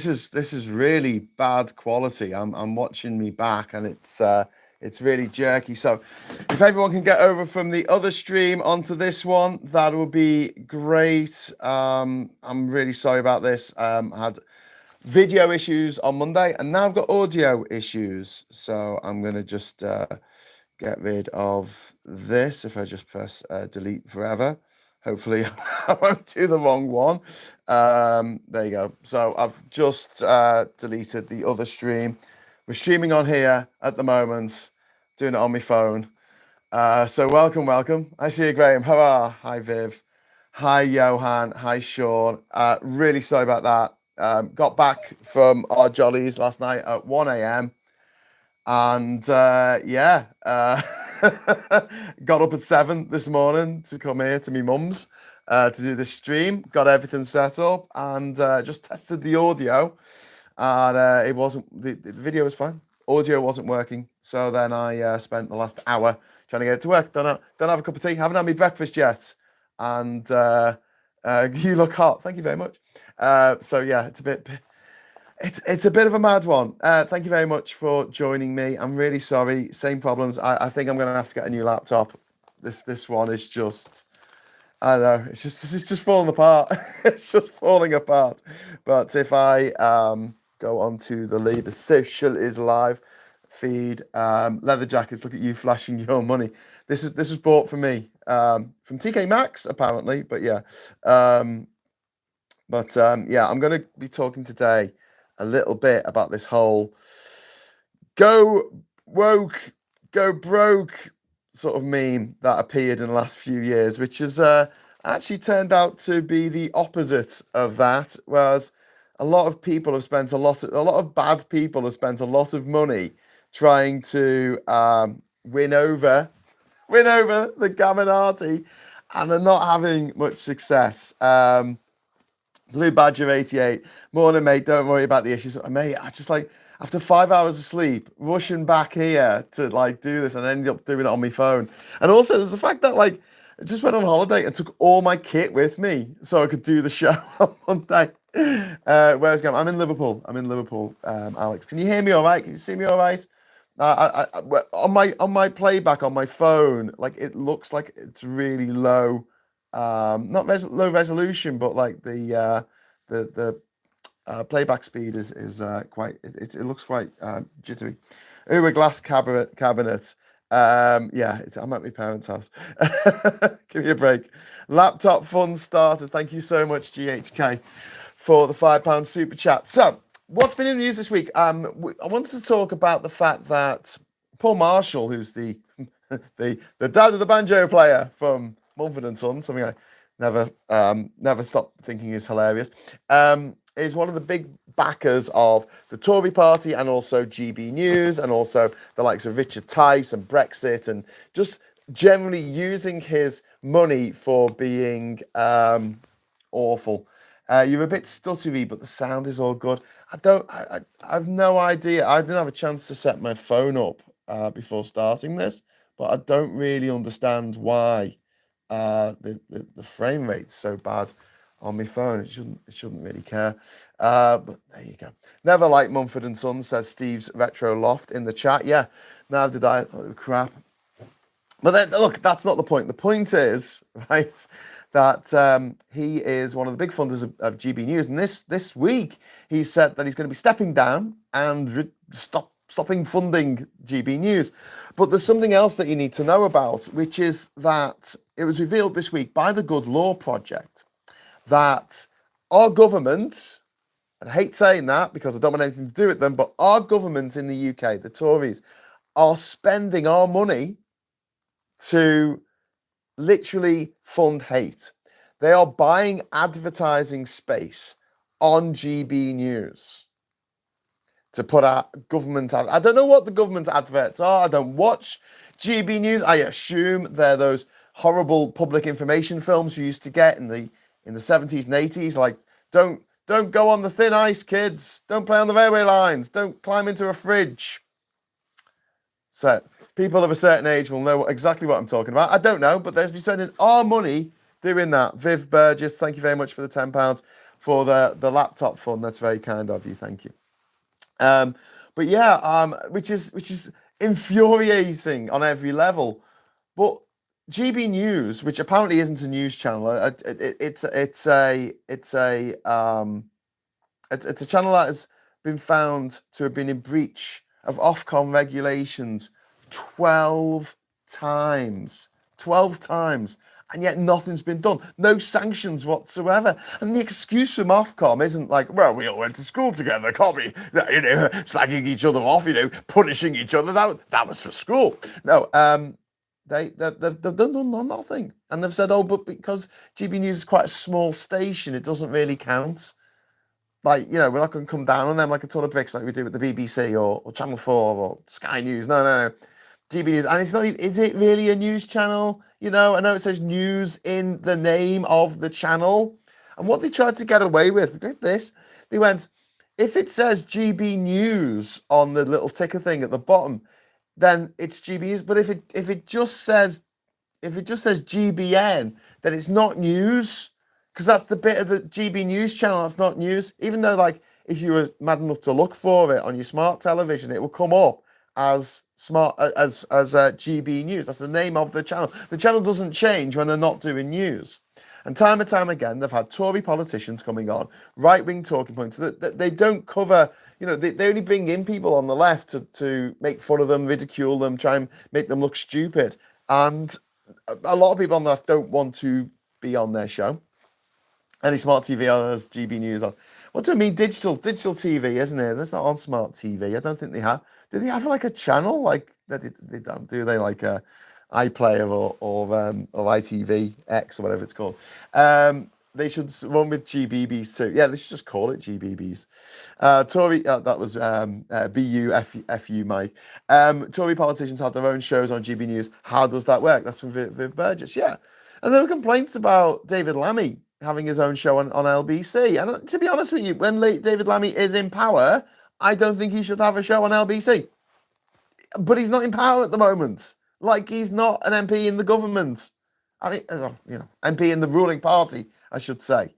This is really bad quality. I'm watching me back, and it's really jerky. So if everyone can get over from the other stream onto this one, that would be great. I'm really sorry about this. I had video issues on Monday, and now I've got audio issues. So I'm gonna just get rid of this if I just press delete forever. Hopefully, I won't do the wrong one. There you go. So I've just deleted the other stream. We're streaming on here at the moment, doing it on my phone. So welcome. I see you, Graham. Hurrah. Hi, Viv. Hi, Johan. Hi, Sean. Really sorry about that. Got back from our jollies last night at 1 a.m. And got up at 7 this morning to come here to my mum's to do this stream. Got everything set up and just tested the audio, and it wasn't. The video was fine. Audio wasn't working. So then I spent the last hour trying to get it to work. Don't have a cup of tea. Haven't had my breakfast yet, and you look hot. Thank you very much. So yeah, it's a bit of a mad one. Thank you very much for joining me. I'm really sorry. Same problems. I think I'm going to have to get a new laptop. This one is just, I don't know. It's just falling apart. It's just falling apart. But if I go on to the Leader Social is live feed, leather jackets. Look at you flashing your money. This was bought for me from TK Maxx apparently. But yeah, I'm going to be talking today a little bit about this whole go woke, go broke sort of meme that appeared in the last few years, which has actually turned out to be the opposite of that. Whereas a lot of people have spent a lot of bad people have spent a lot of money trying to win over the Gaminati, and they're not having much success. Blue Badger 88. Morning, mate. Don't worry about the issues. Mate, I just after 5 hours of sleep, rushing back here to do this, and I ended up doing it on my phone. And also there's the fact that I just went on holiday and took all my kit with me so I could do the show on Monday. Where I was going, I'm in Liverpool, Alex. Can you hear me all right? Can you see me all right? On my playback on my phone, it looks like it's really low. Not low resolution, but the playback speed is quite. It looks quite jittery. Ooh, a glass cabinet. I'm at my parents' house. Give me a break. Laptop fun started. Thank you so much, GHK, for the £5 super chat. So, what's been in the news this week? I wanted to talk about the fact that Paul Marshall, who's the dad of the banjo player from Mumford & Sons, something I never stopped thinking is hilarious, is one of the big backers of the Tory party and also GB News and also the likes of Richard Tice and Brexit, and just generally using his money for being awful. You're a bit stuttery, but the sound is all good. I have no idea. I didn't have a chance to set my phone up before starting this, but I don't really understand why the frame rate's so bad on my phone. It shouldn't really care. But there you go. Never liked Mumford & Sons, says Steve's Retro Loft in the chat. Yeah, neither did I. I thought they were crap. But then, look, that's not the point. The point is, right, that he is one of the big funders of GB News. And this week, he said that he's going to be stepping down and stopping funding GB News. But there's something else that you need to know about, which is that it was revealed this week by the Good Law Project that our government, and I hate saying that because I don't want anything to do with them, but our government in the UK, the Tories, are spending our money to literally fund hate. They are buying advertising space on GB News to put out government. I don't know what the government adverts are. I don't watch GB News. I assume they're those horrible public information films you used to get in the 70s and 80s, like don't go on the thin ice, kids. Don't play on the railway lines. Don't climb into a fridge. So people of a certain age will know exactly what I'm talking about. I don't know, but they're spending our money doing that. Viv Burgess, thank you very much for the £10. for the laptop fund. That's very kind of you. Thank you. But yeah, which is infuriating on every level. But GB News, which apparently isn't a news channel, it's a channel that has been found to have been in breach of Ofcom regulations 12 times. 12 times. And yet nothing's been done. No sanctions whatsoever. And the excuse from Ofcom isn't like, well, we all went to school together, can't we? Slagging each other off, punishing each other. That was for school. No, they've done nothing. And they've said, oh, but because GB News is quite a small station, it doesn't really count. Like, we're not going to come down on them like a ton of bricks like we do with the BBC or Channel 4 or Sky News. No. GB News. And it's not even, is it really a news channel? I know it says news in the name of the channel. And what they tried to get away with, look at this. They went, if it says GB News on the little ticker thing at the bottom, then it's GB News. But if it just says GBN, then it's not news. Because that's the bit of the GB News channel that's not news. Even though, like, if you were mad enough to look for it on your smart television, it will come up as GB News. That's the name of the channel. The channel doesn't change when they're not doing news. And time again, they've had Tory politicians coming on, right-wing talking points that they don't cover. They only bring in people on the left to make fun of them, ridicule them, try and make them look stupid. And a lot of people on the left don't want to be on their show. Any smart TV has GB News on. What do I mean? Digital TV, isn't it? That's not on smart TV. I don't think they have. Do they have like a channel? Like they don't, do they? Like a iPlayer or ITV-X or whatever it's called. They should run with GBBs too. Yeah, they should just call it GBBs. Tory, that was BU, Mike. Tory politicians have their own shows on GB News. How does that work? That's from Viv Burgess. Yeah. And there were complaints about David Lammy having his own show on LBC. And to be honest with you, when David Lammy is in power, I don't think he should have a show on LBC. But he's not in power at the moment. Like, he's not an MP in the government. I mean, MP in the ruling party, I should say.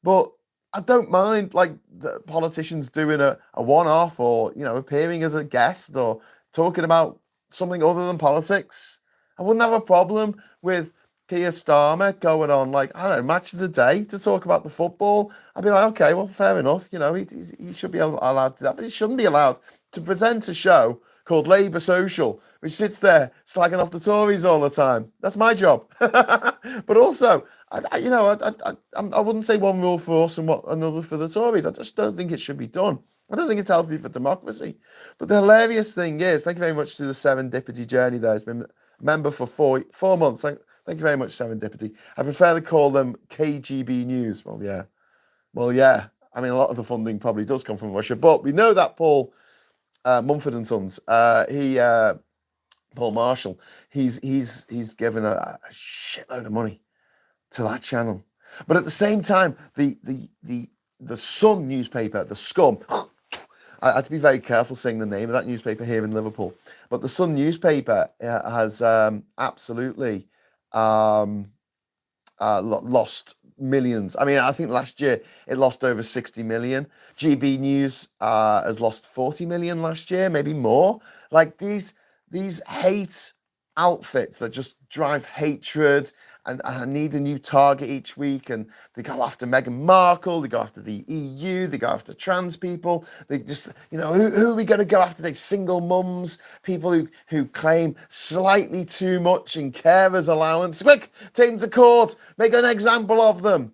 But I don't mind, like, the politicians doing a one-off or, appearing as a guest or talking about something other than politics. I wouldn't have a problem with Keir Starmer going on, like, I don't know, Match of the Day to talk about the football. I'd be like, okay, well, fair enough. He should be allowed to do that, but he shouldn't be allowed to present a show called Labour Social, which sits there slagging off the Tories all the time. That's my job. But also, I wouldn't say one rule for us and another for the Tories. I just don't think it should be done. I don't think it's healthy for democracy. But the hilarious thing is, thank you very much to the serendipity journey there. It's been a member for 4 months. Thank you very much, serendipity. I prefer to call them KGB News. Well, yeah. I mean, a lot of the funding probably does come from Russia, but we know that Paul Mumford and Sons, Paul Marshall, he's given a shitload of money to that channel. But at the same time, the Sun newspaper, the Scum, I had to be very careful saying the name of that newspaper here in Liverpool. But the Sun newspaper has absolutely lost millions. I mean, I think last year it lost over 60 million. GB News has lost 40 million last year, maybe more. Like these hate outfits that just drive hatred and need a new target each week, and they go after Meghan Markle, they go after the EU, they go after trans people, they just, who are we going to go after? They single mums, people who claim slightly too much in carers allowance. Quick, take them to court, make an example of them.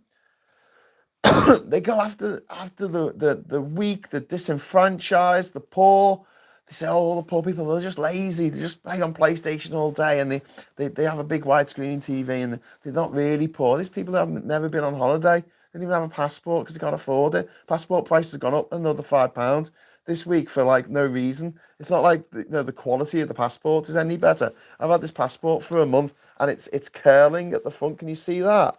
They go after the weak, the disenfranchised, the poor. They say, oh, all the poor people, they're just lazy. They just play on PlayStation all day, and they have a big widescreen TV, and they're not really poor. These people have never been on holiday. They don't even have a passport because they can't afford it. Passport prices have gone up another £5 this week for like no reason. It's not like the quality of the passport is any better. I've had this passport for a month, and it's curling at the front. Can you see that?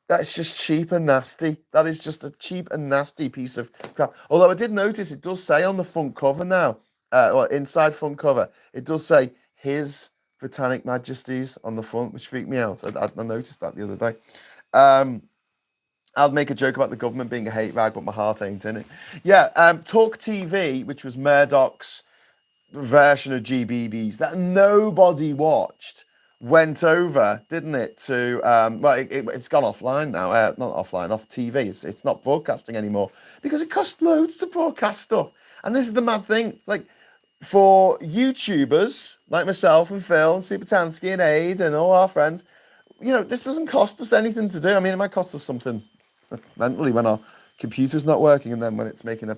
That's just cheap and nasty. That is just a cheap and nasty piece of crap. Although I did notice it does say on the front cover now, or inside front cover, it does say His Britannic Majesties on the front, which freaked me out. I noticed that the other day. I'll make a joke about the government being a hate rag, but my heart ain't in it. Yeah, Talk TV, which was Murdoch's version of GBB's that nobody watched, went over, didn't it, to well, it's gone offline now, not offline, off TV. It's not broadcasting anymore because it costs loads to broadcast stuff. And this is the mad thing, like, for YouTubers like myself and Phil and Super Tansky and Aid and all our friends, this doesn't cost us anything to do. I mean, it might cost us something mentally when our computer's not working, and then when it's making a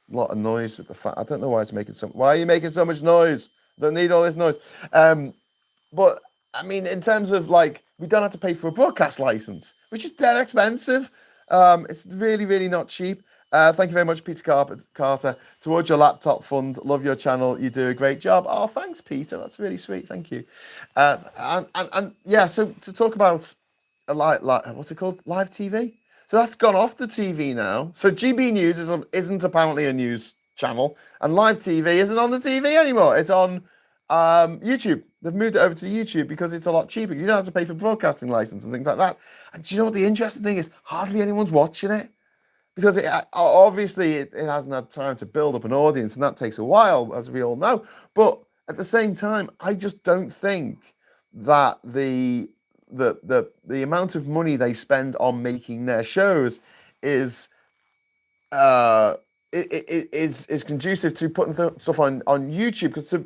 lot of noise with the fact, I don't know why it's making so. Why are you making so much noise? Don't need all this noise. But I mean, in terms of, like, we don't have to pay for a broadcast license, which is dead expensive. It's really, really not cheap. Thank you very much, Peter Carter. Towards your laptop fund, love your channel. You do a great job. Oh, thanks, Peter. That's really sweet. Thank you. And yeah, so to talk about what's it called? Live TV. So that's gone off the TV now. So GB News isn't apparently a news channel, and live TV isn't on the TV anymore. It's on YouTube. They've moved it over to YouTube because it's a lot cheaper. You don't have to pay for broadcasting license and things like that. And do you know what the interesting thing is? Hardly anyone's watching it because obviously it hasn't had time to build up an audience, and that takes a while, as we all know. But at the same time, I just don't think that the amount of money they spend on making their shows is is conducive to putting stuff on YouTube, because to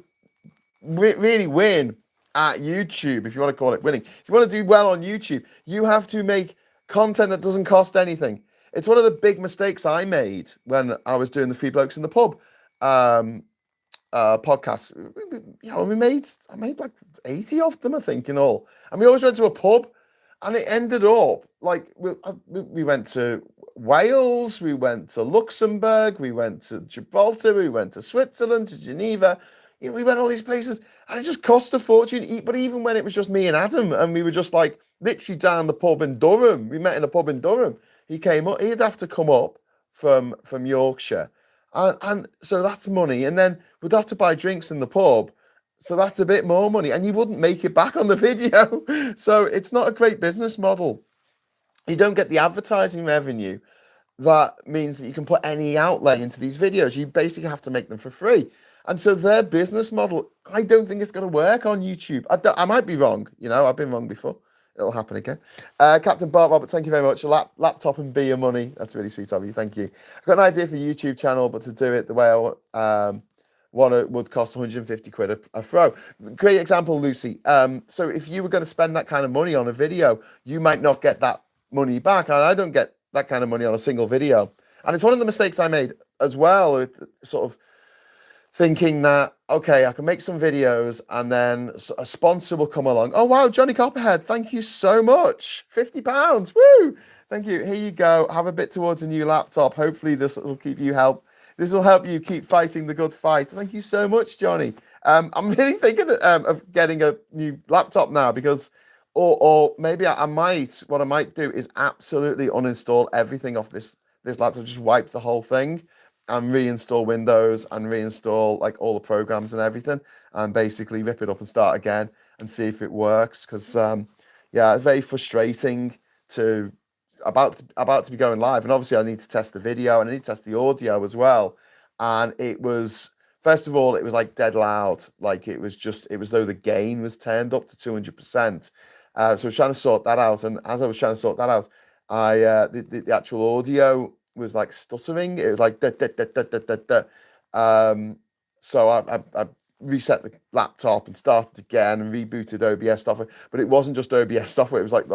really win at YouTube, if you want to call it winning, if you want to do well on YouTube, you have to make content that doesn't cost anything. It's one of the big mistakes I made when I was doing the Three Blokes in the Pub podcasts. I made like 80 of them, I think, in all. And we always went to a pub, and it ended up like we went to Wales, we went to Luxembourg, we went to Gibraltar, we went to Switzerland, to Geneva. We went all these places, and it just cost a fortune. But even when it was just me and Adam, and we were just like literally down the pub in Durham, we met in a pub in Durham. He came up. He'd have to come up from Yorkshire, and so that's money. And then we'd have to buy drinks in the pub, so that's a bit more money, and you wouldn't make it back on the video. So it's not a great business model. You don't get the advertising revenue. That means that you can put any outlay into these videos. You basically have to make them for free. And so their business model, I don't think it's going to work on YouTube. I might be wrong. I've been wrong before. It'll happen again. Captain Bart Robert, thank you very much. Laptop and beer money. That's really sweet of you. Thank you. I've got an idea for a YouTube channel, but to do it the way I want it would cost 150 quid a throw. Great example, Lucy. So if you were going to spend that kind of money on a video, you might not get that money back. And I don't get that kind of money on a single video. And it's one of the mistakes I made as well, with sort of thinking that, okay, I can make some videos and then a sponsor will come along. Oh, wow, Johnny Copperhead, thank you so much. £50, woo! Thank you. Here you go. Have a bit towards a new laptop. Hopefully this will help you keep fighting the good fight. Thank you so much, Johnny. I'm really thinking of getting a new laptop now, because, or maybe what I might do is absolutely uninstall everything off this laptop, just wipe the whole thing and reinstall Windows and reinstall like all the programs and everything, and basically rip it up and start again and see if it works. Because it's very frustrating to about to be going live, and obviously I need to test the video and I need to test the audio as well. And it was, first of all, it was like dead loud, like it was though the gain was turned up to 200%. So I was trying to sort that out, and as I was trying to sort that out, the actual audio was like stuttering. It was like da, da, da, da, da, da, da. So I reset the laptop and started again and rebooted OBS software. But it wasn't just OBS software. It was like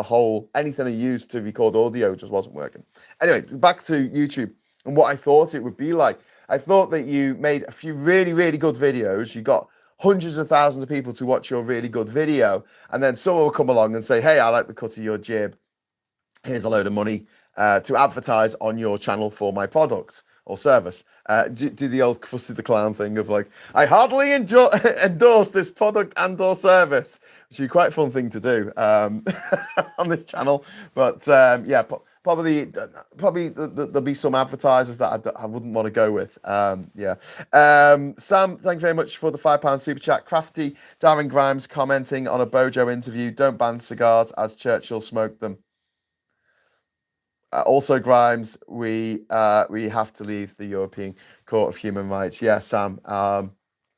anything I used to record audio just wasn't working. Anyway, back to YouTube and what I thought it would be like. I thought that you made a few really, really good videos. You got hundreds of thousands of people to watch your really good video. And then someone will come along and say, hey, I like the cut of your jib. Here's a load of money to advertise on your channel for my product or service. Do the old Fussy the Clown thing of like, I heartily endorse this product and or service, which would be quite a fun thing to do on this channel. But probably there'll be some advertisers that I wouldn't want to go with. Sam, thank you very much for the £5 super chat. Crafty Darren Grimes commenting on a Bojo interview. Don't ban cigars as Churchill smoked them. Also, Grimes, we have to leave the European Court of Human Rights. Yeah, Sam. Oh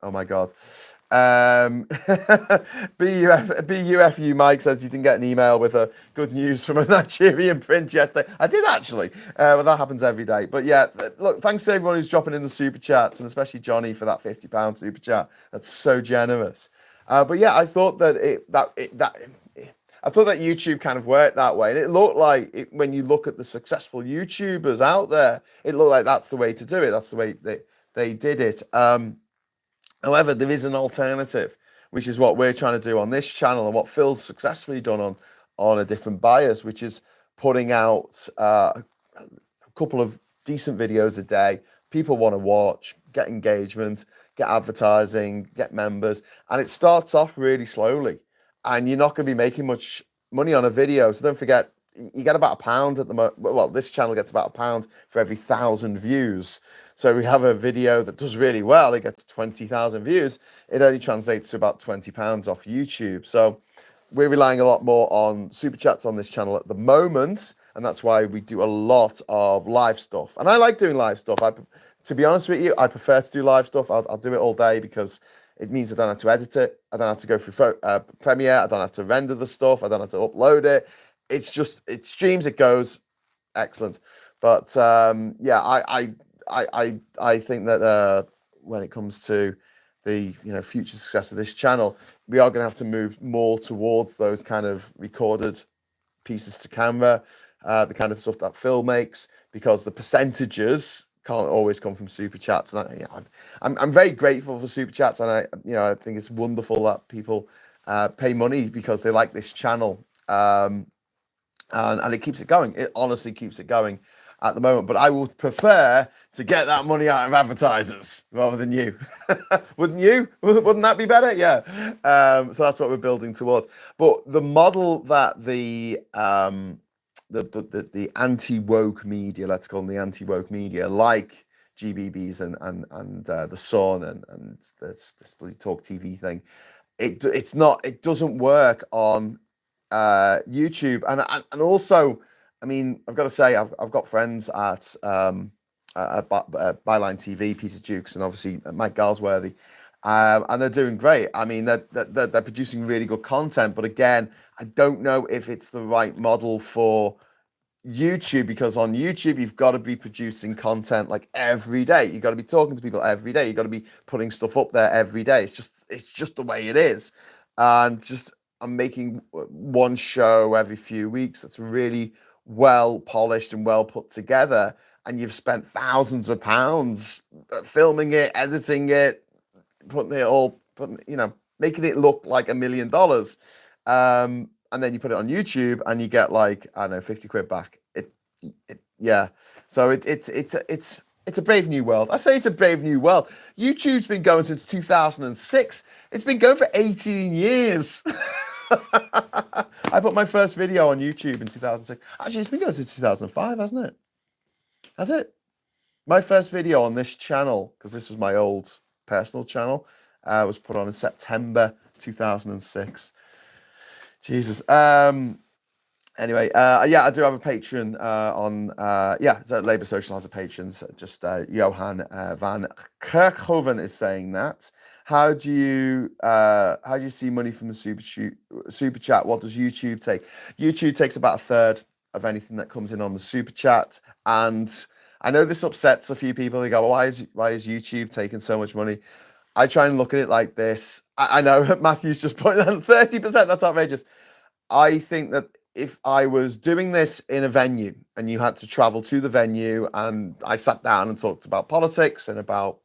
my God. BUFU Mike says you didn't get an email with a good news from a Nigerian prince yesterday. I did actually. But that happens every day. But yeah, look, thanks to everyone who's dropping in the super chats, and especially Johnny for that £50 super chat. That's so generous. But yeah, I thought that I thought that YouTube kind of worked that way, and it looked like when you look at the successful YouTubers out there, it looked like that's the way to do it. That's the way they did it. However, there is an alternative, which is what we're trying to do on this channel, and what Phil's successfully done on a different bias, which is putting out a couple of decent videos a day. People want to watch, get engagement, get advertising, get members, and it starts off really slowly. And you're not going to be making much money on a video, so don't forget you get about £1 at the moment. Well, this channel gets about £1 for every 1,000 views. So we have a video that does really well. It gets 20,000 views. It only translates to about £20 off YouTube. So we're relying a lot more on super chats on this channel at the moment, and that's why we do a lot of live stuff. And I like doing live stuff. To be honest with you, I prefer to do live stuff. I'll do it all day because it means I don't have to edit it. I don't have to go through Premiere. I don't have to render the stuff. I don't have to upload it. It's just, it streams, it goes, excellent. But yeah, I think that when it comes to the future success of this channel, we are going to have to move more towards those kind of recorded pieces to camera, the kind of stuff that Phil makes, because the percentages can't always come from super chats. And I'm very grateful for super chats, and I think it's wonderful that people pay money because they like this channel, and it keeps it going. It honestly keeps it going at the moment. But I would prefer to get that money out of advertisers rather than you. Wouldn't you? Wouldn't that be better? Yeah. So that's what we're building towards. But the model that the anti-woke media, let's call them the anti-woke media, like GBBs and the Sun and this bloody Talk TV thing, it doesn't work on YouTube. And also, I mean, I've got to say, I've got friends at Byline TV, Peter Dukes, and obviously Mike Galsworthy, and they're doing great. I mean, they're producing really good content, but again, I don't know if it's the right model for YouTube, because on YouTube you've got to be producing content like every day. You've got to be talking to people every day. You've got to be putting stuff up there every day. It's just the way it is, and I'm making one show every few weeks that's really well polished and well put together, and you've spent thousands of pounds filming it, editing it, making it look like $1 million. And then you put it on YouTube and you get like, I don't know, 50 quid back. Yeah. So it's a brave new world. I say it's a brave new world. YouTube's been going since 2006. It's been going for 18 years. I put my first video on YouTube in 2006. Actually, it's been going since 2005, hasn't it? Has it? My first video on this channel, because this was my old personal channel, was put on in September 2006. Jesus. Anyway, yeah, I do have a patron so Labour Social has a patron. Just Johan van Kerkhoven is saying that. How do you see money from the super chat? What does YouTube take? YouTube takes about a third of anything that comes in on the super chat, and I know this upsets a few people. They go, well, why is YouTube taking so much money? I try and look at it like this. I know Matthew's just pointing out 30%. That's outrageous. I think that if I was doing this in a venue and you had to travel to the venue, and I sat down and talked about politics and about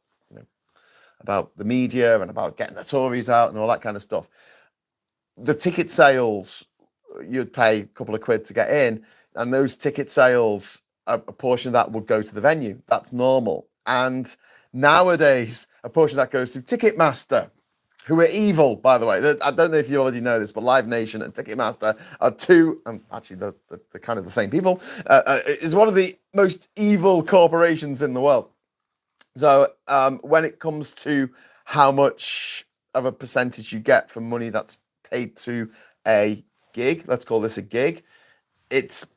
the media and about getting the Tories out and all that kind of stuff, the ticket sales, you'd pay a couple of quid to get in, and those ticket sales, a portion of that would go to the venue. That's normal. And nowadays, a portion of that goes to Ticketmaster, who are evil, by the way. I don't know if you already know this, but Live Nation and Ticketmaster are two, actually they're kind of the same people, is one of the most evil corporations in the world. So when it comes to how much of a percentage you get from money that's paid to a gig, let's call this a gig, it's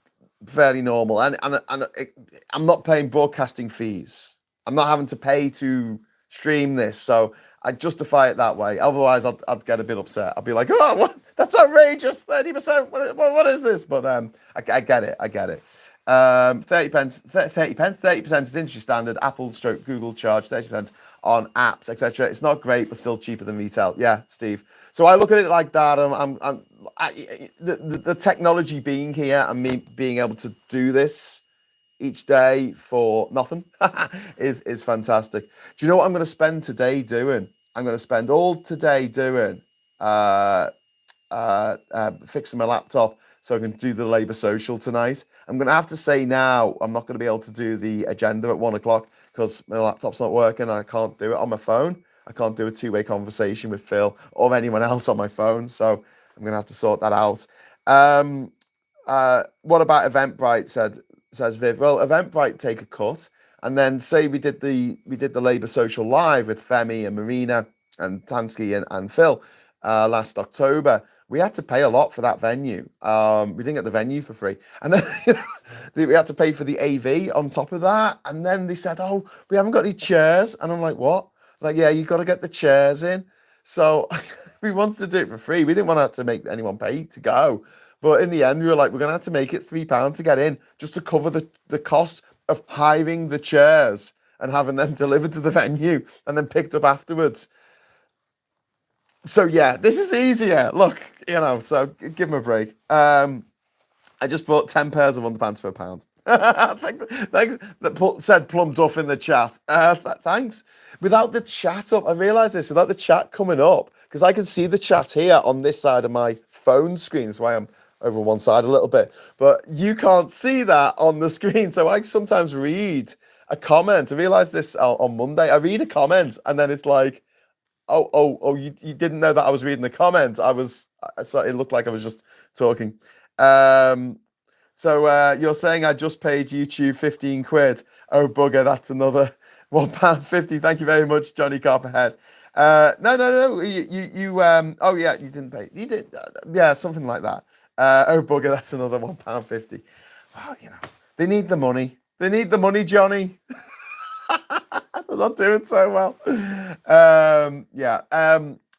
fairly normal, and I'm not paying broadcasting fees. I'm not having to pay to stream this, so I justify it that way. Otherwise, I'd get a bit upset. I'd be like, "Oh, what? That's outrageous! 30%. What is this?" But I get it. I get it. 30 pence, 30% is industry standard. Apple stroke Google charge 30% on apps, etc. It's not great, but still cheaper than retail. Yeah, Steve. So I look at it like that. The technology being here and me being able to do this each day for nothing is fantastic. Do you know what I'm going to spend today doing? I'm going to spend all today doing fixing my laptop so I can do the Labour Social tonight. I'm going to have to say now I'm not going to be able to do the agenda at 1 o'clock because my laptop's not working and I can't do it on my phone. I can't do a two-way conversation with Phil or anyone else on my phone, so I'm going to have to sort that out. What about Eventbrite? Says Viv. Well, Eventbrite take a cut, and then say we did the Labour Social live with Femi and Marina and Tansky and Phil last October. We had to pay a lot for that venue. We didn't get the venue for free, and then we had to pay for the AV on top of that. And then they said, "Oh, we haven't got any chairs," and I'm like, "What?" Like, yeah, you got to get the chairs in. So we wanted to do it for free. We didn't want to make anyone pay to go. But in the end, we were like, we're going to have to make it £3 to get in just to cover the cost of hiring the chairs and having them delivered to the venue and then picked up afterwards. So, yeah, this is easier. Look, so give them a break. I just bought 10 pairs of underpants for £1. Thanks. That said Plum Duff in the chat. Thanks. Without the chat up, I realised this, without the chat coming up, because I can see the chat here on this side of my phone screen. That's why I'm over one side a little bit. But you can't see that on the screen. So I sometimes read a comment. I realised this on Monday. I read a comment and then it's like, oh, you didn't know that I was reading the comment. So it looked like I was just talking. So you're saying I just paid YouTube 15 quid. Oh, bugger, that's another £1.50. Thank you very much, Johnny Copperhead. No. You oh yeah, you didn't pay. You did, yeah, something like that. Oh, bugger, that's another £1.50. Oh, they need the money. They need the money, Johnny. They're not doing so well.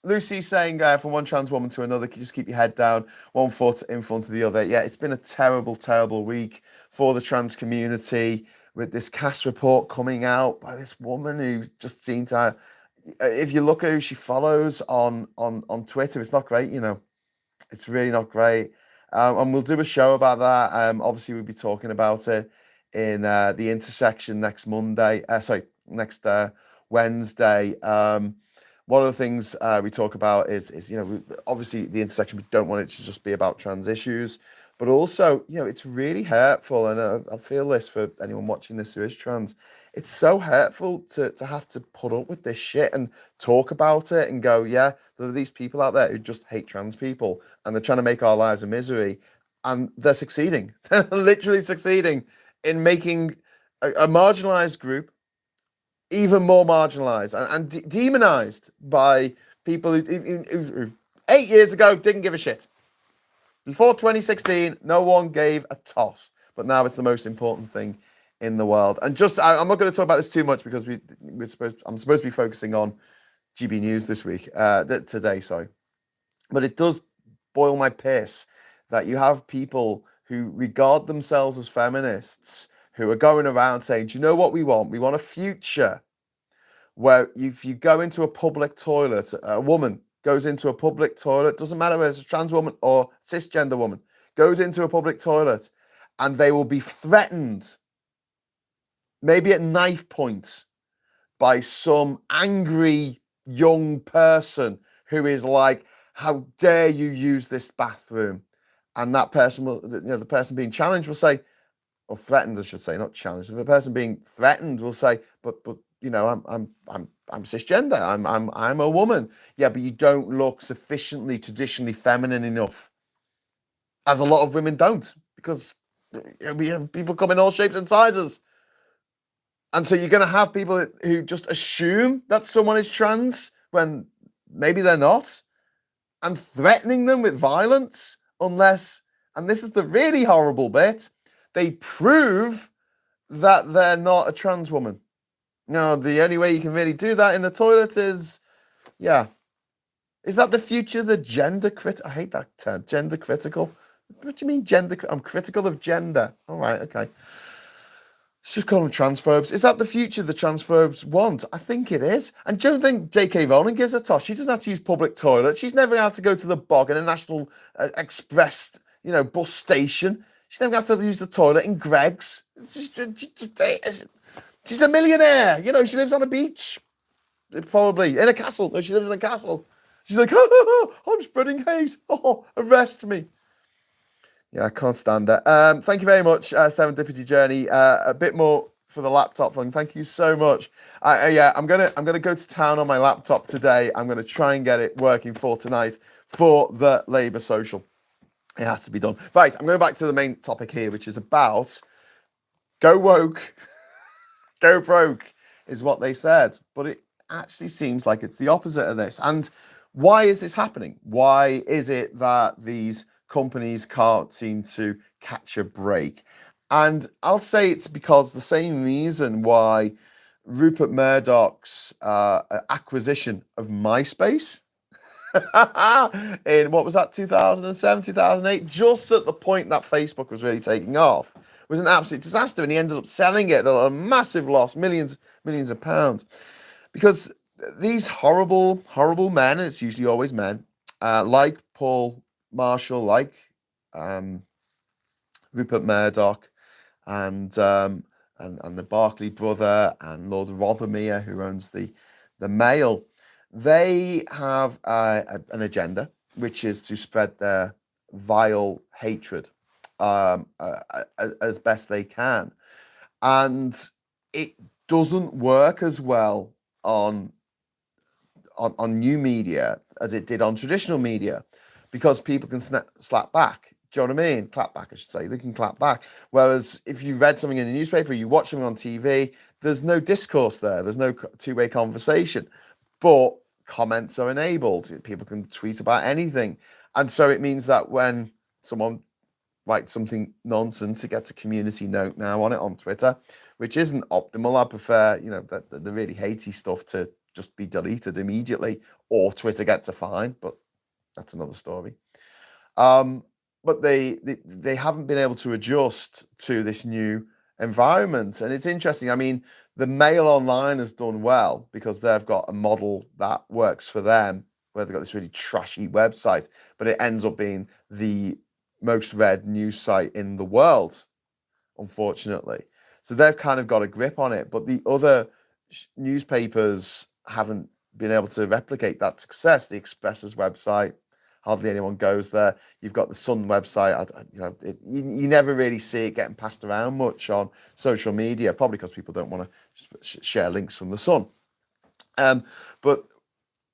Lucy saying from one trans woman to another, just keep your head down, 1 foot in front of the other. Yeah, it's been a terrible, terrible week for the trans community with this CAS report coming out by this woman who just seemed to, if you look at who she follows on Twitter, it's not great, It's really not great. And we'll do a show about that. Obviously, we'll be talking about it in the intersection next Monday. Next Wednesday. One of the things we talk about is obviously the intersection. We don't want it to just be about trans issues, but also it's really hurtful, and I feel this for anyone watching this who is trans. It's so hurtful to have to put up with this shit and talk about it and go, yeah, there are these people out there who just hate trans people and they're trying to make our lives a misery, and they're succeeding. They're literally succeeding in making a marginalized group even more marginalized and demonized by people who 8 years ago didn't give a shit. Before 2016, no one gave a toss, but now it's the most important thing in the world. And I'm not going to talk about this too much because I'm supposed to be focusing on GB News this week, today, sorry. But it does boil my piss that you have people who regard themselves as feminists who are going around saying, do you know what we want? We want a future where if you go into a public toilet, a woman goes into a public toilet, doesn't matter whether it's a trans woman or cisgender woman, goes into a public toilet and they will be threatened, maybe at knife point, by some angry young person who is like, how dare you use this bathroom? And that person will, the person being challenged will say, or threatened, I should say, not challenged. The person being threatened will say, but I'm cisgender. I'm a woman. Yeah, but you don't look sufficiently traditionally feminine enough, as a lot of women don't, because people come in all shapes and sizes. And so you're going to have people who just assume that someone is trans when maybe they're not, and threatening them with violence unless, and this is the really horrible bit, they prove that they're not a trans woman. No, the only way you can really do that in the toilet is, yeah. Is that the future? The gender I hate that term, gender critical. What do you mean gender? I'm critical of gender. All right, okay. Let's just call them transphobes. Is that the future the transphobes want? I think it is. And do you think J.K. Rowling gives a toss? She doesn't have to use public toilets. She's never had to go to the bog in a National Express, bus station. She's never had to use the toilet in Greg's. She's a millionaire. She lives on a beach. Probably in a castle. No, she lives in a castle. She's like, oh, I'm spreading hate. Oh, arrest me. Yeah, I can't stand that. Thank you very much, Serendipity Journey. A bit more for the laptop thing. Thank you so much. I'm gonna go to town on my laptop today. I'm gonna try and get it working for tonight for the Labour Social. It has to be done. Right, I'm going back to the main topic here, which is about go woke, go broke, is what they said. But it actually seems like it's the opposite of this. And why is this happening? Why is it that these companies can't seem to catch a break? And I'll say it's because the same reason why Rupert Murdoch's acquisition of MySpace in, what was that, 2007, 2008, just at the point that Facebook was really taking off, was an absolute disaster. And he ended up selling it at a massive loss, millions of pounds. Because these horrible, horrible men, it's usually always men, like Paul Marshall, like Rupert Murdoch, and the Barclay brother, and Lord Rothermere, who owns the Mail, they have an agenda, which is to spread their vile hatred as best they can, and it doesn't work as well on new media as it did on traditional media, because people can slap back. Do you know what I mean? Clap back, I should say. They can clap back. Whereas if you read something in the newspaper, you watch something on TV, there's no discourse there. There's no two-way conversation. But comments are enabled. People can tweet about anything. And so it means that when someone writes something nonsense, it gets a community note now on it on Twitter, which isn't optimal. I prefer, the really hatey stuff to just be deleted immediately, or Twitter gets a fine, but that's another story. But they haven't been able to adjust to this new environment. And it's interesting. I mean, the Mail Online has done well because they've got a model that works for them, where they've got this really trashy website, but it ends up being the most read news site in the world, unfortunately. So they've kind of got a grip on it, but the other newspapers haven't been able to replicate that success. The Express's website, hardly anyone goes there. You've got the Sun website. You never really see it getting passed around much on social media, probably because people don't want to share links from the Sun. But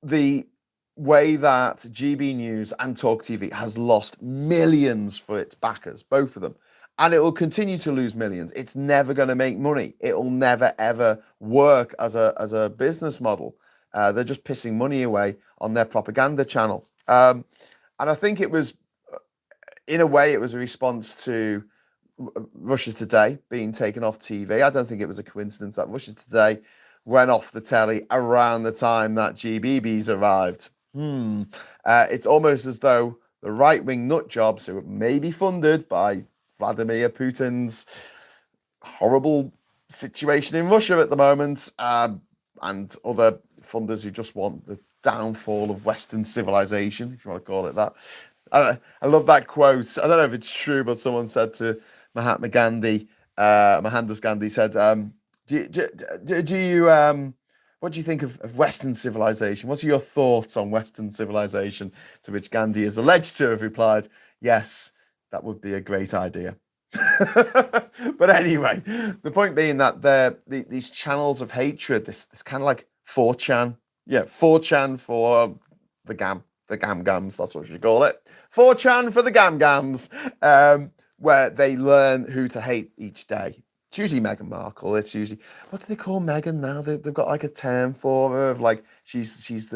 the way that GB News and Talk TV has lost millions for its backers, both of them, and it will continue to lose millions. It's never going to make money. It will never, ever work as a business model. They're just pissing money away on their propaganda channel. And I think it was, in a way, it was a response to Russia Today being taken off TV. I don't think it was a coincidence that Russia Today went off the telly around the time that GBBs arrived. It's almost as though the right-wing nut jobs, who may be funded by Vladimir Putin's horrible situation in Russia at the moment, and other funders who just want the downfall of Western civilization, if you want to call it that. I love that quote. I don't know if it's true, but someone said to Mahatma Gandhi, Mohandas Gandhi said, what do you think of Western civilization? What are your thoughts on Western civilization? To which Gandhi is alleged to have replied, yes, that would be a great idea. But anyway, the point being that these channels of hatred, this kind of like 4chan, 4chan for the gam-gams, that's what you call it. 4chan for the gam-gams, where they learn who to hate each day. It's usually Meghan Markle. It's usually, what do they call Meghan now? They've got like a term for her of like, she's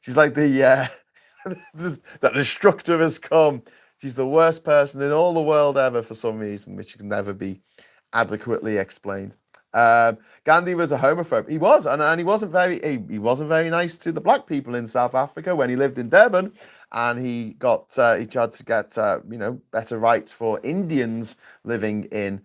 like the the destructor has come. She's the worst person in all the world ever for some reason, which can never be adequately explained. Gandhi was a homophobe. He was, and he wasn't very nice to the black people in South Africa when he lived in Durban, and he tried to get better rights for Indians living in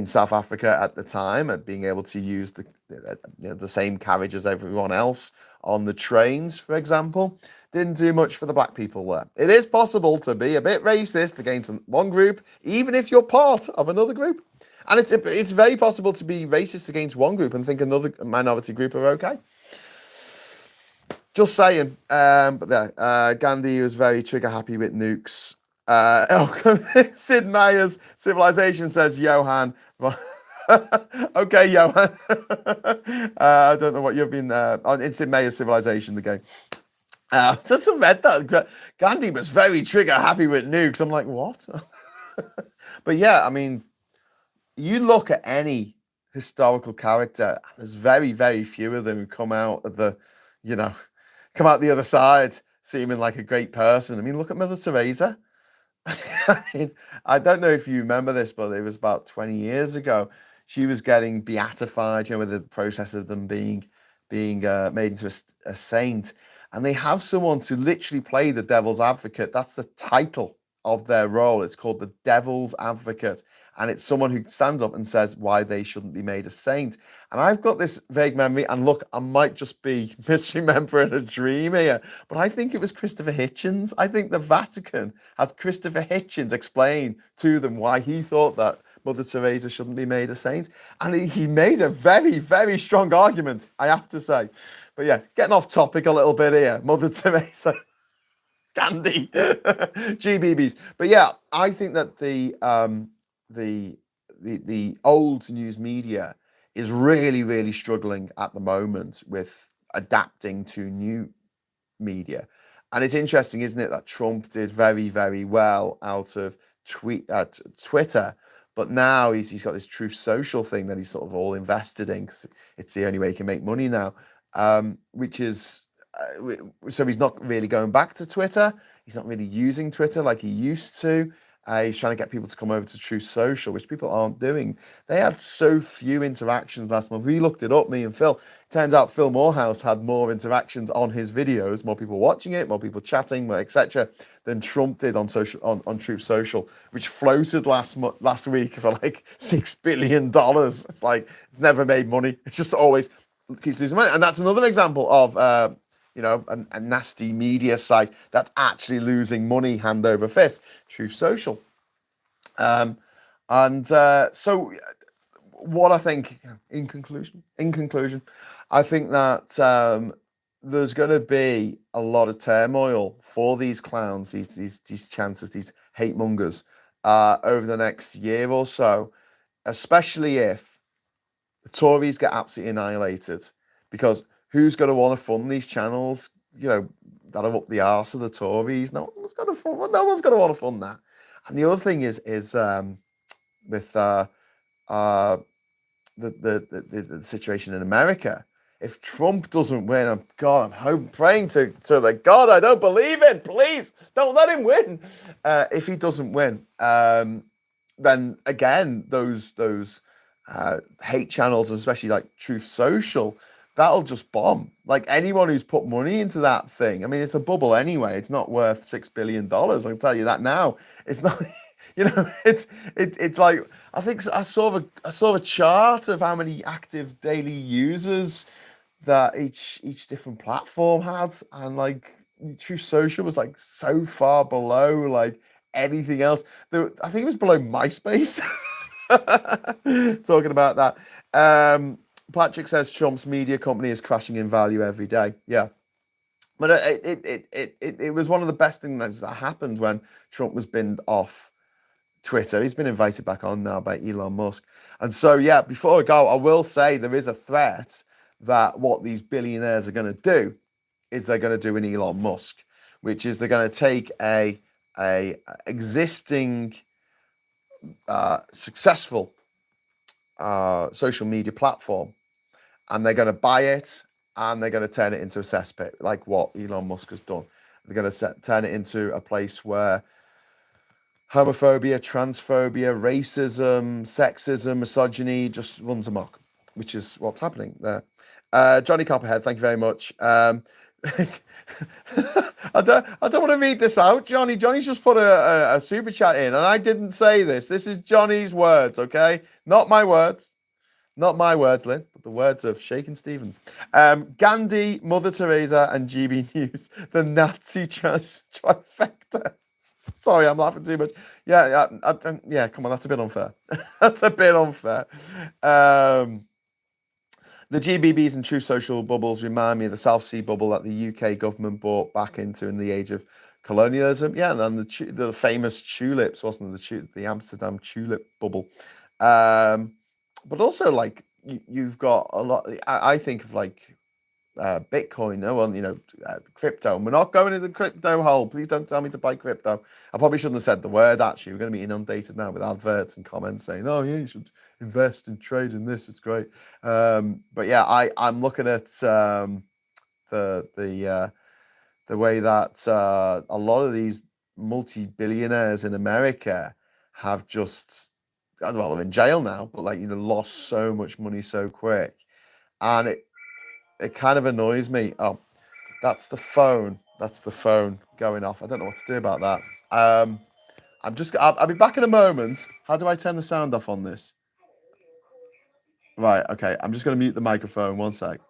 South Africa at the time, and being able to use the same carriage as everyone else on the trains, for example. Didn't do much for the black people there. It is possible to be a bit racist against one group, even if you're part of another group. And it's very possible to be racist against one group and think another minority group are okay. Just saying. But yeah, Gandhi was very trigger happy with nukes. Sid Meier's Civilization says Johan. Okay, Johan. I don't know what you've been in Sid Meier's Civilization, the game. Just read that. Gandhi was very trigger happy with nukes. I'm like, what? But yeah, I mean, you look at any historical character, there's very, very few of them who come out the other side seeming like a great person. I mean, look at Mother Teresa. I mean, I don't know if you remember this, but it was about 20 years ago. She was getting beatified, with the process of them being made into a saint. And they have someone to literally play the devil's advocate. That's the title of their role. It's called the devil's advocate. And it's someone who stands up and says why they shouldn't be made a saint. And I've got this vague memory, and look, I might just be misremembering a dream here, but I think it was Christopher Hitchens. I think the Vatican had Christopher Hitchens explain to them why he thought that Mother Teresa shouldn't be made a saint. And he made a very, very strong argument, I have to say. But yeah, getting off topic a little bit here. Mother Teresa, Gandhi, GBBs. But yeah, I think that the old news media is really, really struggling at the moment with adapting to new media. And it's interesting, isn't it, that Trump did very, very well out of Twitter, but now he's got this Truth Social thing that he's sort of all invested in because it's the only way he can make money now, which is so he's not really going back to Twitter. He's not really using Twitter like he used to. He's trying to get people to come over to Truth Social, which people aren't doing. They had so few interactions last month. We looked it up, me and Phil. Turns out Phil Morehouse had more interactions on his videos, more people watching it, more people chatting, etc., than Trump did on Truth Social, which floated last week for like $6 billion. It's like it's never made money. It's just always keeps losing money. And that's another example of a nasty media site that's actually losing money hand over fist. Truth Social. So what I think, in conclusion, I think that there's going to be a lot of turmoil for these clowns, these chances, these hate mongers over the next year or so, especially if the Tories get absolutely annihilated, because who's going to want to fund these channels, that are up the arse of the Tories? No one's going to want to fund that. And the other thing is with the situation in America. If Trump doesn't win, I'm praying to the God I don't believe in, please don't let him win. If he doesn't win, then again, those hate channels, especially like Truth Social, that'll just bomb. Like anyone who's put money into that thing, I mean, it's a bubble anyway. It's not worth $6 billion. I can tell you that now. It's not. It's like, I think I saw a chart of how many active daily users that each different platform had, and like Truth Social was like so far below like anything else. I think it was below MySpace. Talking about that. Patrick says Trump's media company is crashing in value every day. Yeah. But it was one of the best things that happened when Trump was binned off Twitter. He's been invited back on now by Elon Musk. And so, yeah, before I go, I will say there is a threat that what these billionaires are going to do is they're going to do an Elon Musk, which is they're going to take a existing successful social media platform, and they're going to buy it, and they're going to turn it into a cesspit, like what Elon Musk has done. They're going to turn it into a place where homophobia, transphobia, racism, sexism, misogyny just runs amok, which is what's happening there. Johnny Copperhead, thank you very much. I don't want to read this out, Johnny. Johnny's just put a super chat in, and I didn't say this. This is Johnny's words, okay? Not my words. Not my words, Lynn, but the words of Shakin' Stevens. Gandhi, Mother Teresa, and GB News, the Nazi trifecta. Sorry, I'm laughing too much. Yeah. Come on, that's a bit unfair. That's a bit unfair. The GBBs and true social bubbles remind me of the South Sea bubble that the UK government bought back into in the age of colonialism. Yeah, and then the famous tulips, wasn't it? The Amsterdam tulip bubble. But also, like, you've got a lot. I think of like Bitcoin, crypto. And we're not going into the crypto hole. Please don't tell me to buy crypto. I probably shouldn't have said the word, actually. We're going to be inundated now with adverts and comments saying, oh, yeah, you should invest and trade in this. It's great. But yeah, I'm looking at the way that a lot of these multi-billionaires in America have just, well, they're in jail now, but lost so much money so quick. And it kind of annoys me. Oh, that's the phone. That's the phone going off. I don't know what to do about that. I'll be back in a moment. How do I turn the sound off on this? Right, okay. I'm just going to mute the microphone. One sec.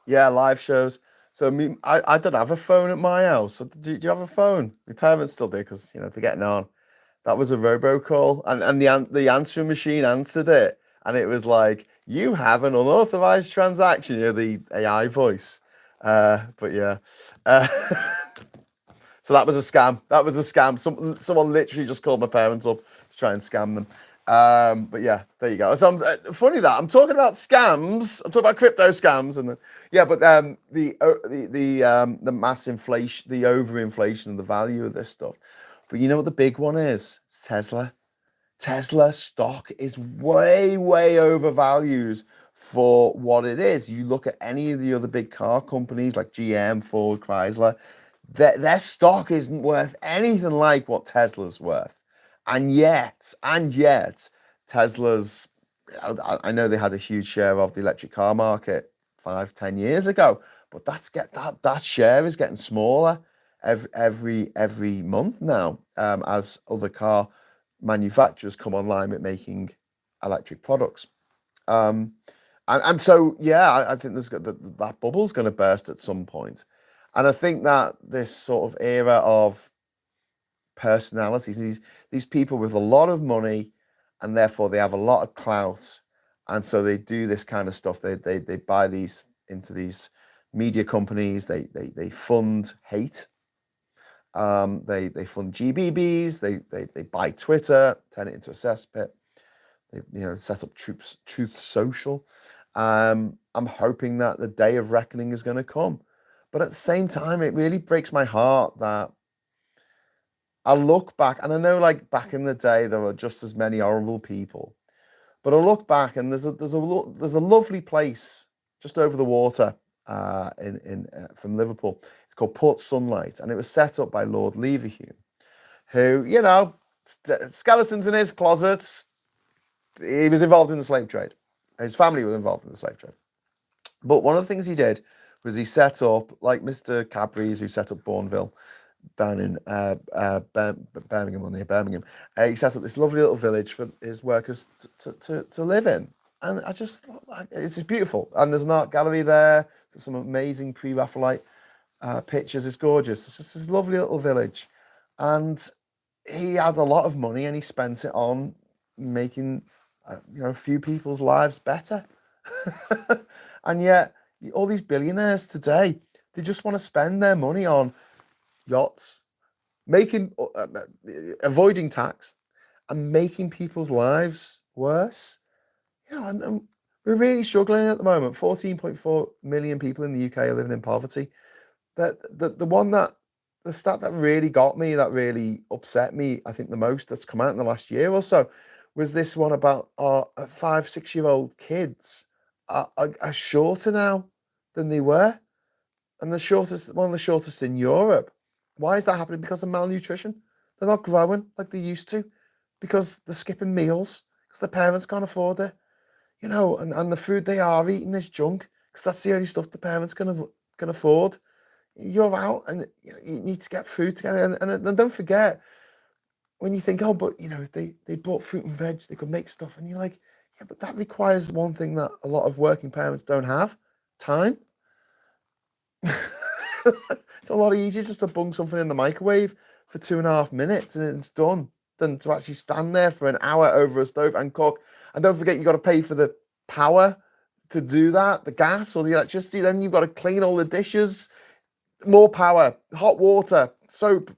Yeah, live shows. So I don't have a phone at my house. So do you have a phone? My parents still do because they're getting on. That was a robocall, and the answering machine answered it, and it was like, "You have an unauthorized transaction." The AI voice. But yeah, uh, so that was a scam. That was a scam. Someone literally just called my parents up to try and scam them. But yeah, there you go. So funny that I'm talking about scams. I'm talking about crypto scams, and but the mass inflation, the overinflation of the value of this stuff. But you know what the big one is? It's Tesla. Tesla stock is way, way overvalued for what it is. You look at any of the other big car companies like GM, Ford, Chrysler, their stock isn't worth anything like what Tesla's worth. And yet, Tesla's, I know they had a huge share of the electric car market 5-10 years ago, but that share is getting smaller every month now, as other car manufacturers come online with making electric products. And so, yeah, I think that bubble's going to burst at some point. And I think that this sort of era of personalities, these people with a lot of money, and therefore they have a lot of clout, and so they do this kind of stuff. They buy these into these media companies. They fund hate. They fund GBBs. They buy Twitter, turn it into a cesspit. They set up Truth Social. I'm hoping that the day of reckoning is going to come, but at the same time, it really breaks my heart that I look back, and I know, like, back in the day there were just as many horrible people, but I look back and there's a lovely place just over the water in from Liverpool. It's called Port Sunlight, and it was set up by Lord Leverhulme, who, skeletons in his closets. He was involved in the slave trade. His family was involved in the slave trade. But one of the things he did was he set up, like Mr. Cadbury's, who set up Bourneville down in Birmingham, or near Birmingham. He set up this lovely little village for his workers to live in. And it's just beautiful. And there's an art gallery there. There's some amazing pre-Raphaelite pictures. It's gorgeous. It's just this lovely little village. And he had a lot of money, and he spent it on making a few people's lives better. And yet, all these billionaires today, they just want to spend their money on yachts, avoiding tax, and making people's lives worse. And We're really struggling at the moment. 14.4 million people in the UK are living in poverty. The stat that really got me, that really upset me, I think the most that's come out in the last year or so, was this one about our 5, 6 year old kids are shorter now than they were, and one of the shortest in Europe. Why is that happening? Because of malnutrition. They're not growing like they used to, because they're skipping meals because their parents can't afford it. And the food they are eating is junk because that's the only stuff the parents can afford. You're out, and you need to get food together. And don't forget, when you think, oh, but if they bought fruit and veg, they could make stuff, and you're like, yeah, but that requires one thing that a lot of working parents don't have: time. It's a lot easier just to bung something in the microwave for 2.5 minutes and it's done than to actually stand there for an hour over a stove and cook. And don't forget, you got to pay for the power to do that, the gas or the electricity. Then you've got to clean all the dishes, more power, hot water, soap.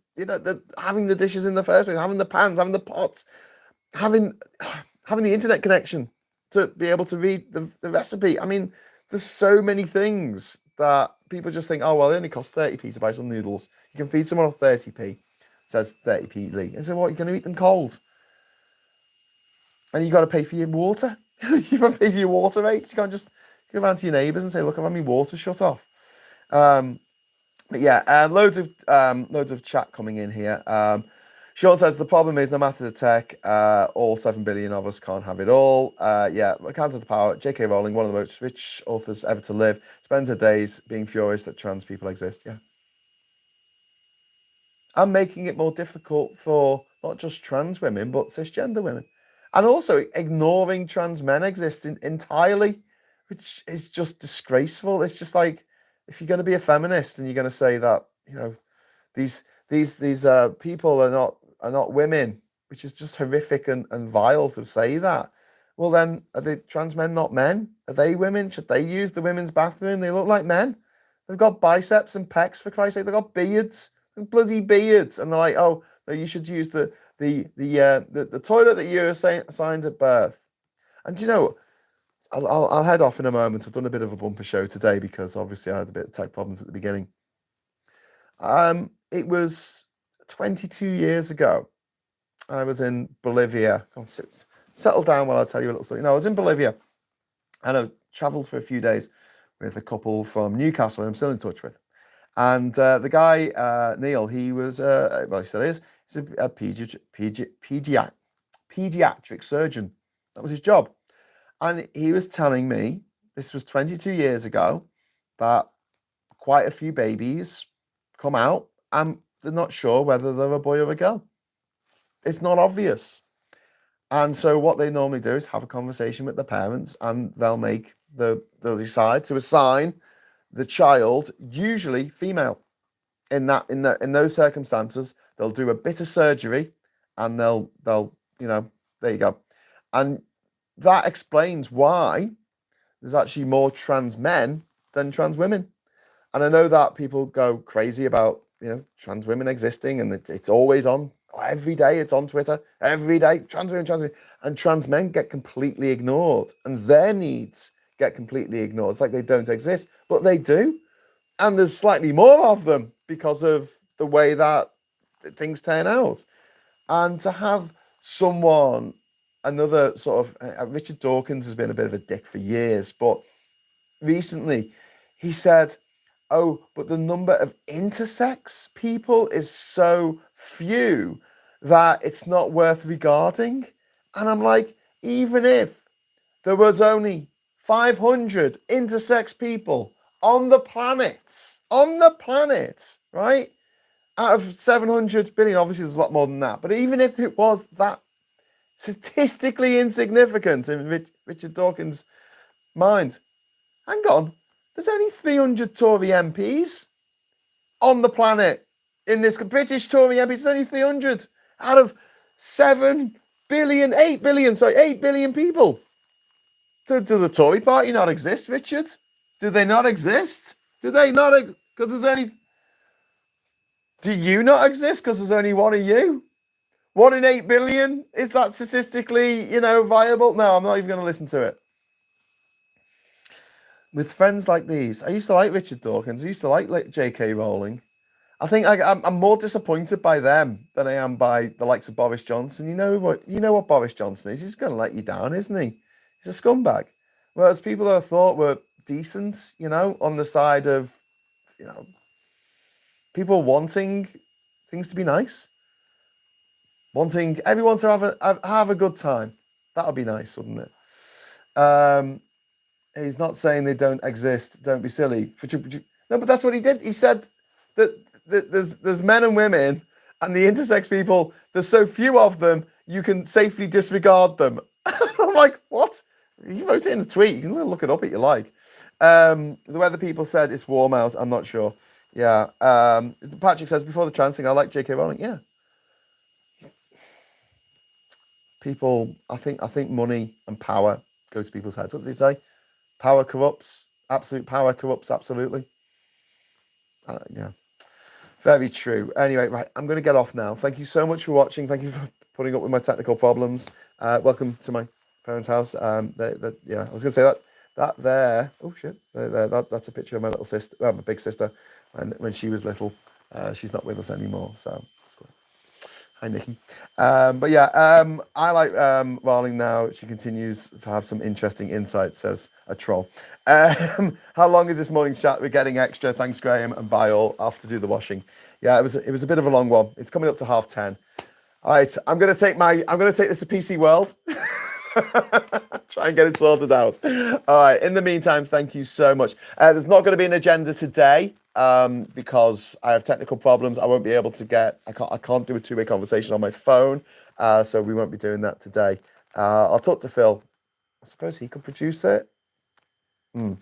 Having the dishes in the first place, having the pans, having the pots, having the internet connection to be able to read the recipe. I mean, there's so many things that people just think, oh, well, it only costs 30p to buy some noodles. You can feed someone on 30p. Says 30p Lee. And so what, you're going to eat them cold? And you got to pay for your water. You got to pay for your water rates. You can't just go around to your neighbours and say, look, I've had my water shut off. But yeah, loads of chat coming in here. Sean says the problem is no matter the tech, all 7 billion of us can't have it all. Yeah, account of the power. J.K. Rowling, one of the most rich authors ever to live, spends her days being furious that trans people exist. Yeah, and making it more difficult for not just trans women but cisgender women, and also ignoring trans men existing entirely, which is just disgraceful. It's just like, if you're going to be a feminist and you're going to say that these people are not women, which is just horrific and vile to say that. Well, then, are the trans men not men? Are they women? Should they use the women's bathroom? They look like men. They've got biceps and pecs, for Christ's sake. They've got beards, bloody beards, and they're like, oh, no, you should use the toilet that you were assigned at birth. And I'll head off in a moment. I've done a bit of a bumper show today because obviously I had a bit of tech problems at the beginning. It was 22 years ago. I was in Bolivia. Settle down while I tell you a little story. No, I was in Bolivia and I travelled for a few days with a couple from Newcastle who I'm still in touch with. And the guy, Neil, he was, well, he still is, he's a pediatric surgeon. That was his job. And he was telling me, this was 22 years ago, that quite a few babies come out and they're not sure whether they're a boy or a girl. It's not obvious. And so what they normally do is have a conversation with the parents, and they'll decide to assign the child, usually female. In those circumstances, they'll do a bit of surgery, and they'll there you go. And that explains why there's actually more trans men than trans women. And I know that people go crazy about trans women existing, and it's always on every day. It's on Twitter every day. Trans women, and trans men get completely ignored, and their needs get completely ignored. It's like they don't exist, but they do, and there's slightly more of them because of the way that things turn out. And to have another sort of Richard Dawkins has been a bit of a dick for years, but recently he said, oh, but the number of intersex people is so few that it's not worth regarding. And I'm like, even if there was only 500 intersex people on the planet, right? Out of 700 billion, obviously there's a lot more than that. But even if it was that statistically insignificant in Richard Dawkins' mind, hang on, there's only 300 Tory MPs on the planet. In this British Tory MPs, there's only 300 out of 8 billion people. Do the Tory party not exist, Richard? Do they not exist? Do they not? Because there's only. Do you not exist because there's only one of you? 1 in 8 billion? Is that statistically, viable? No, I'm not even going to listen to it. with friends like these, I used to like Richard Dawkins. I used to like J.K. Rowling. I think I'm more disappointed by them than I am by the likes of Boris Johnson. You know what Boris Johnson is. He's going to let you down, isn't he? He's a scumbag. Whereas people that I thought were decent, on the side of, people wanting things to be nice, wanting everyone to have a good time. That would be nice, wouldn't it? He's not saying they don't exist. Don't be silly. No, but that's what he did. He said that there's men and women, and the intersex people. There's so few of them, you can safely disregard them. I'm like, what? He wrote it in a tweet. You can look it up if you like. The weather people said it's warm out. I'm not sure. Yeah. Patrick says before the trans thing, I like J.K. Rowling. Yeah. People, I think money and power go to people's heads. What did they say? Power corrupts. Absolute power corrupts. Absolutely. Yeah. Very true. Anyway, right. I'm going to get off now. Thank you so much for watching. Thank you for putting up with my technical problems. Welcome to my parents' house. Yeah, I was going to say that there. Oh shit. That's a picture of my little sister. Well, my big sister, when she was little. She's not with us anymore. So. Hi, Nikki. But yeah, I like Rowling now. She continues to have some interesting insights, says a troll. How long is this morning chat? We're getting extra. Thanks, Graham, and bye all. Off to do the washing. Yeah, it was a bit of a long one. It's coming up to 10:30. All right, I'm gonna take this to PC World. Try and get it sorted out. All right. In the meantime, thank you so much. There's not going to be an agenda today because I have technical problems. I won't be able to I can't do a two-way conversation on my phone, so we won't be doing that today. I'll talk to Phil. I suppose he could produce it.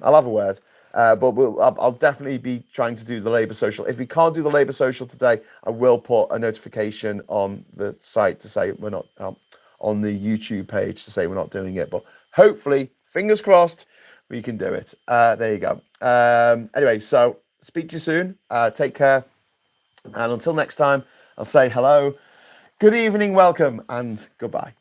I'll have a word. But I'll definitely be trying to do the Labour Social. If we can't do the Labour Social today, I will put a notification on the site to say we're not on the YouTube page to say we're not doing it. But hopefully, fingers crossed, we can do it. There you go. Anyway, so speak to you soon. Take care. And until next time, I'll say hello, good evening, welcome, and goodbye.